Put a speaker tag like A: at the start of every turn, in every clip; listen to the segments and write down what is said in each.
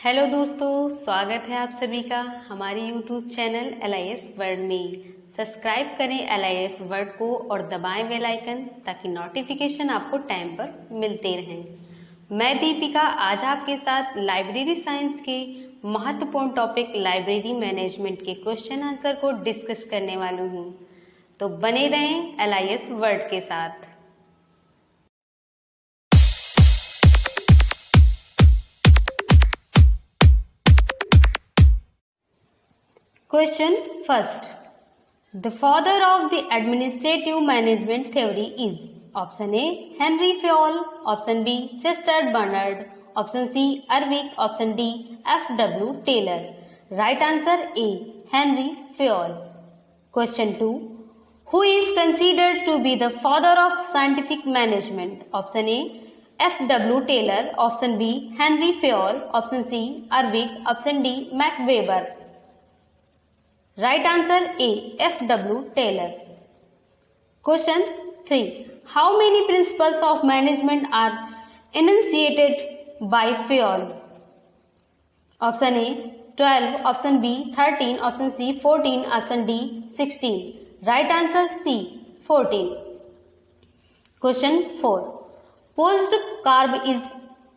A: Hello दोस्तों, स्वागत है आप सभी का हमारे यूट्यूब चैनल LIS वर्ड में। सब्सक्राइब करें LIS वर्ड को और दबाएं बेल आइकन ताकि नोटिफिकेशन आपको टाइम पर मिलते रहें। मैं दीपिका आज आपके साथ लाइब्रेरी साइंस के महत्वपूर्ण टॉपिक लाइब्रेरी मैनेजमेंट के क्वेश्चन आंसर को डिस्कस करने वाली हूँ। तो बने रहें LIS वर्ड के साथ। Question first. The father of the administrative management theory is option A. Henry Fayol, option B. Chester Bernard, option C. Irving, option D. F.W. Taylor. Right answer A. Henry Fayol. Question 2. Who is considered to be the father of scientific management? Option A. F.W. Taylor, option B. Henry Fayol, option C. Irving, option D. Max Weber. Right answer A. F.W. Taylor. Question 3. How many principles of management are enunciated by Fayol? Option A 12, option B 13, option C 14, option D 16. Right answer C 14. Question 4. Post-carb is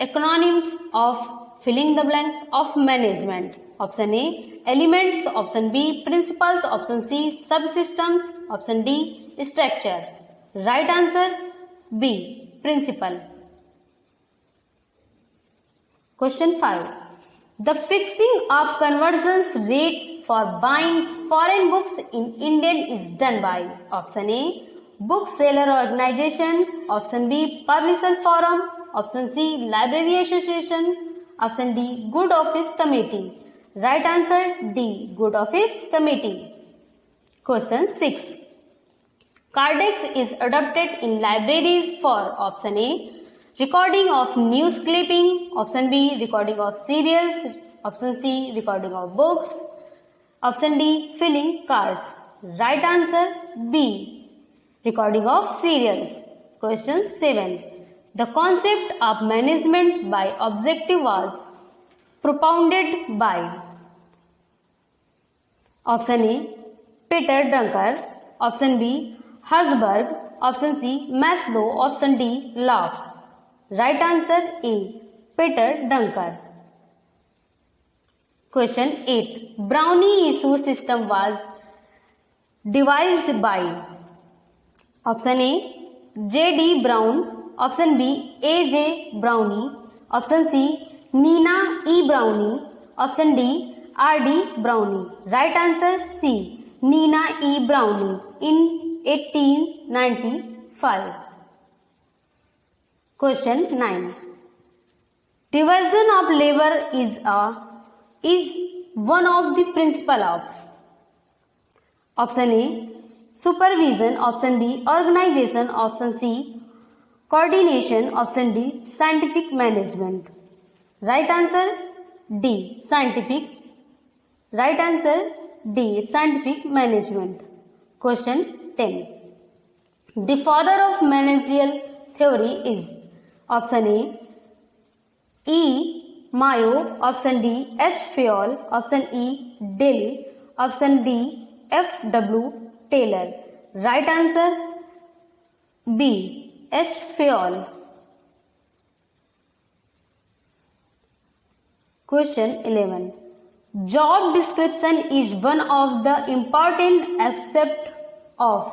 A: acronyms of filling the blanks of management. Option A elements, option B principles, option C subsystems, option D structure. Right answer B principle. Question 5. The fixing of conversions rate for buying foreign books in Indian is done by option A bookseller organization, option B publisher forum, option C library association, option D good office committee. Right answer D. Good office committee. Question 6. Cardex is adopted in libraries for option A. Recording of news clipping, option B. Recording of serials, option C. Recording of books, option D. Filling cards. Right answer B. Recording of serials. Question 7. The concept of management by objective was propounded by option A Peter Drucker, option B Herzberg, option C Maslow, option D Locke. Right answer A Peter Drucker. Question 8. Brownie issue system was devised by option A J.D. Brown, option B A.J. Brownie, option C Nina E. Brownie, option D R.D. Brownie. Right answer C Nina E. Brownie in 1895. Question 9. Division of labor is one of the principle of option A supervision, option B organization, option C coordination, option D scientific management. Right answer D scientific. Right answer D scientific management. Question 10. The father of managerial theory is option A E Mayo, option D H Fayol, option E Dill, option D F.W. Taylor. Right answer B H Fayol. Question 11. Job description is one of the important aspects of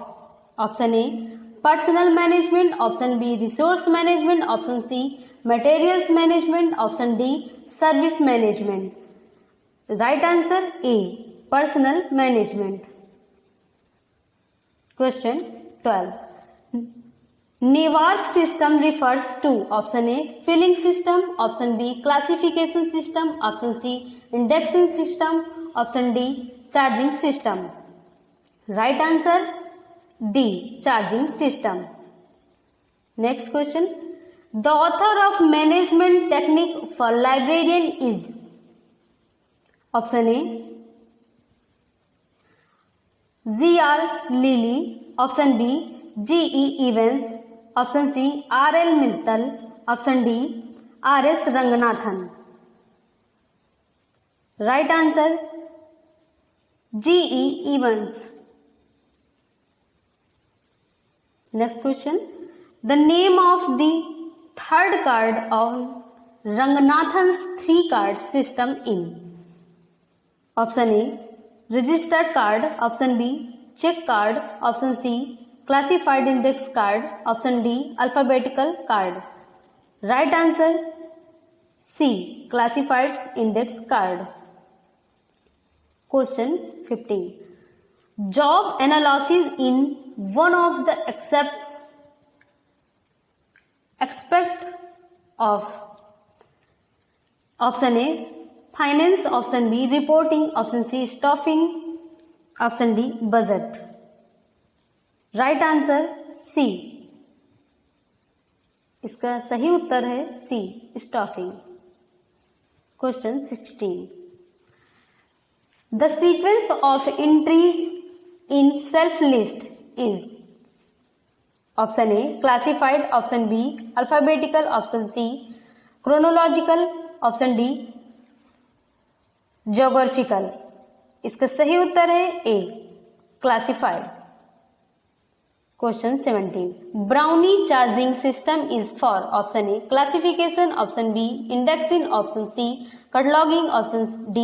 A: option A personnel management, option B resource management, option C materials management, option D service management. Right answer A personnel management. Question 12. Newark system refers to option A filling system, option B classification system, option C indexing system, option D charging system. Right answer D charging system. Next question. The author of management technique for librarian is option A G.R. Lilly, option B G.E. Evans, option C R.L. Mittal, option D R.S. Ranganathan. Right answer G.E. Evans. Next question. The name of the third card of Ranganathan's 3-card system in. Option A, registered card. Option B, check card. Option C, classified index card. Option D, alphabetical card. Right answer C, classified index card. Question 15. Job analysis in one of the aspect of. Option A, finance. Option B, reporting. Option C, staffing. Option D, budget. Right answer C. इसका सही उत्तर है C, staffing. Question 16. The sequence of entries in self list is. Option A, classified. Option B, alphabetical. Option C, chronological. Option D, geographical. इसका सही उत्तर है A, classified. Question 17. Brownie charging system is for. Option A, classification. Option B, indexing. Option C, cataloging. Option D,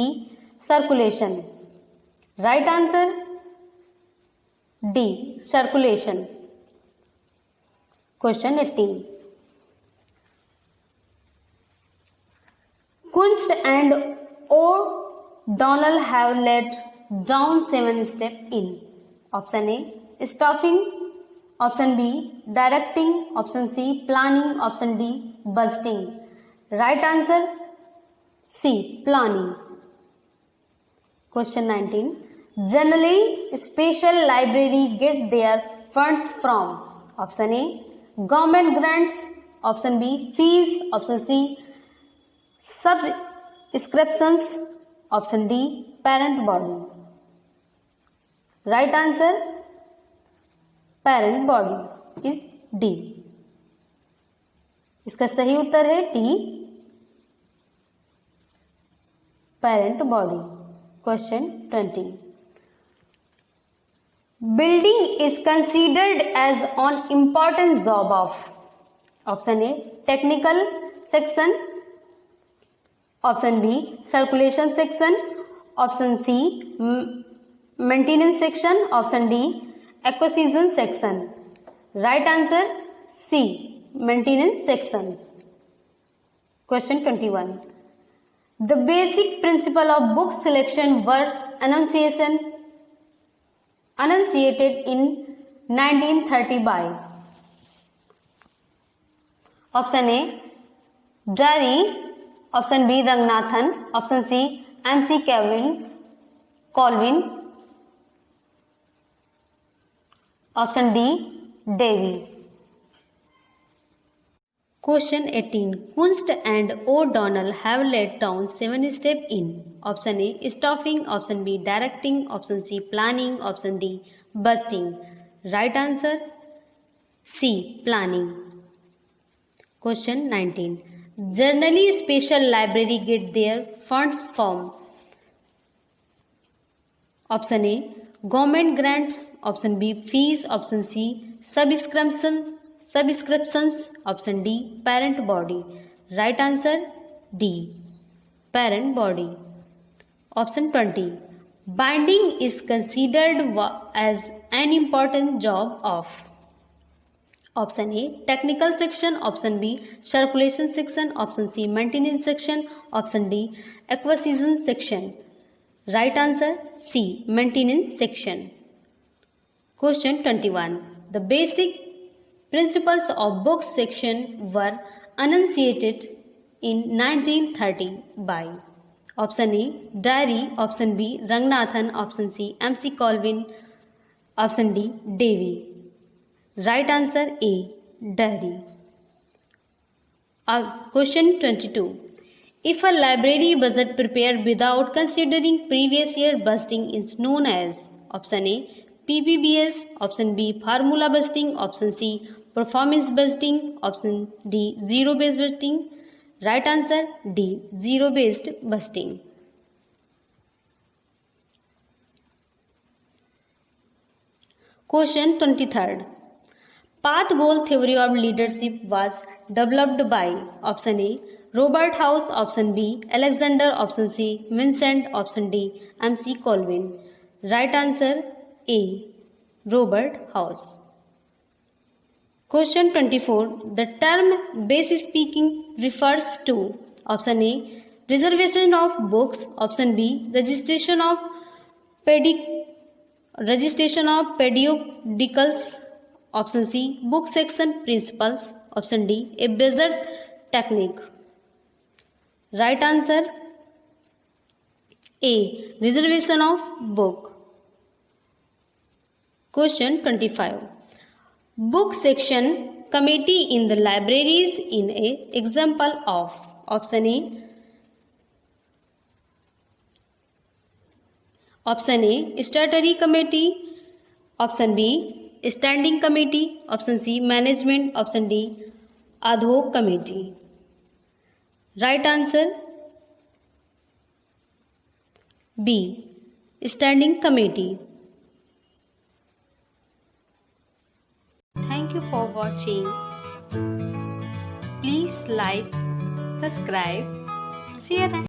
A: circulation. Right answer D, circulation. Question 18. Kunst and O'Donnell have laid down 7 steps in. Option A, staffing. Option B, directing. Option C, planning. Option D, budgeting. Right answer C, planning. Question 19. Generally, special library get their funds from. Option A, government grants. Option B, fees. Option C, subscriptions. Option D, parent body. Right answer parent body is D. इसका सही उत्तर है D, parent body. Question 20. Building is considered as an important job of. Option A, technical section. Option B, circulation section. Option C, maintenance section. Option D, acquisition section. Right answer C, maintenance section. Question 21. The basic principle of book selection were enunciated in 1930 by. Option A, Dary. Option B, Ranganathan. Option C, M.C. Colvin. Option D, Davy. Question 18. Kunst and O'Donnell have laid down 7 steps in. Option A, staffing. Option B, directing. Option C, planning. Option D, budgeting. Right answer C, planning. Question 19. Generally, special library get their funds from. Option A, government grants. Option B, fees. Option C, subscriptions. Option D, parent body. Right answer D, parent body. Option 20. Binding is considered as an important job of. Option A, technical section. Option B, circulation section. Option C, maintenance section. Option D, acquisition section. Right answer C, maintenance section. Question 21. The basic principles of book section were enunciated in 1930 by. Option A, Dary. Option B, Ranganathan. Option C, M.C. Colvin. Option D, Davy. Right answer A, Dary. Question 22. If a library budget prepared without considering previous year budgeting is known as. Option A, PBBS. Option B, formula budgeting. Option C, performance budgeting. Option D, zero based budgeting. Right answer D, zero based budgeting. Question 23rd. Path goal theory of leadership was developed by option A. Robert House, option B. Alexander, option C. Vincent, option D. MC Colvin. Right answer A. Robert House. Question 24. The term base speaking refers to option A. Reservation of books, option B. Registration of periodicals, option C. Book section principles, option D. A Bazar technique. Right answer A. Reservation of book. Question 25. Book section committee in the libraries in a example of option A. Option A. Statutory committee, option B. Standing committee, option C. Management, option D. Ad hoc committee. Right answer B. Standing committee. Thank you for watching. Please like, subscribe, share and